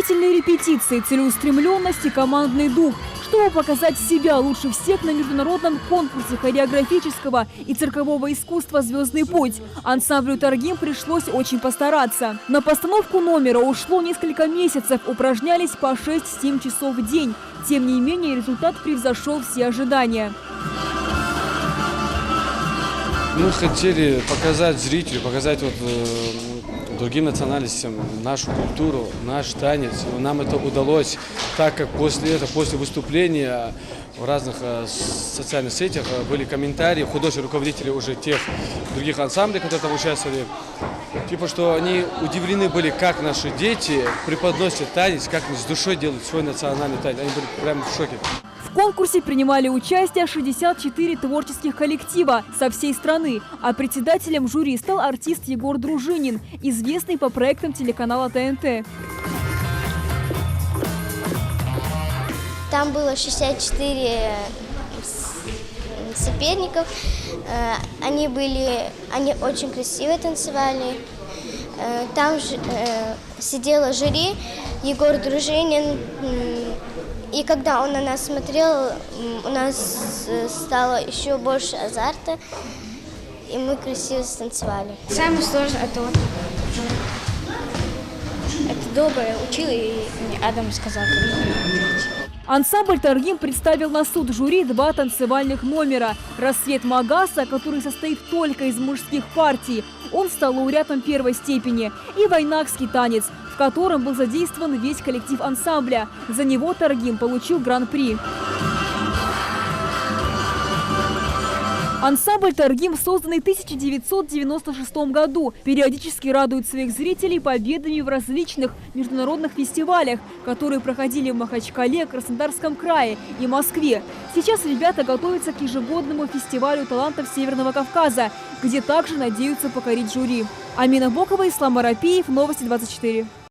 Тщательные репетиции, целеустремленность и командный дух. Чтобы показать себя лучше всех на международном конкурсе хореографического и циркового искусства «Звездный путь», ансамблю «Таргим» пришлось очень постараться. На постановку номера ушло несколько месяцев, упражнялись по 6-7 часов в день. Тем не менее, результат превзошел все ожидания. Мы хотели показать зрителю, показать другим национальностям нашу культуру, наш танец. Нам это удалось, так как после выступления в разных социальных сетях были комментарии, художественные руководители уже тех других ансамблей, которые там участвовали, типа, что они удивлены были, как наши дети преподносят танец, как они с душой делают свой национальный танец. Они были прямо в шоке. В конкурсе принимали участие 64 творческих коллектива со всей страны, а председателем жюри стал артист Егор Дружинин, известный по проектам телеканала ТНТ. Там было 64 соперников, они очень красиво танцевали. Там сидела жюри, Егор Дружинин. И когда он на нас смотрел, у нас стало еще больше азарта, и мы красиво станцевали. Самое сложное это долго учил, и мне Адам сказал, как делать. Ансамбль «Таргим» представил на суд жюри 2 танцевальных номера. «Рассвет Магаса», который состоит только из мужских партий, он стал лауреатом 1-й степени, и «Вайнакский танец», в котором был задействован весь коллектив ансамбля. За него «Таргим» получил гран-при. Ансамбль «Таргим», созданный в 1996 году, периодически радует своих зрителей победами в различных международных фестивалях, которые проходили в Махачкале, Краснодарском крае и Москве. Сейчас ребята готовятся к ежегодному фестивалю талантов Северного Кавказа, где также надеются покорить жюри. Амина Бокова, Ислам Арапиев, Новости 24.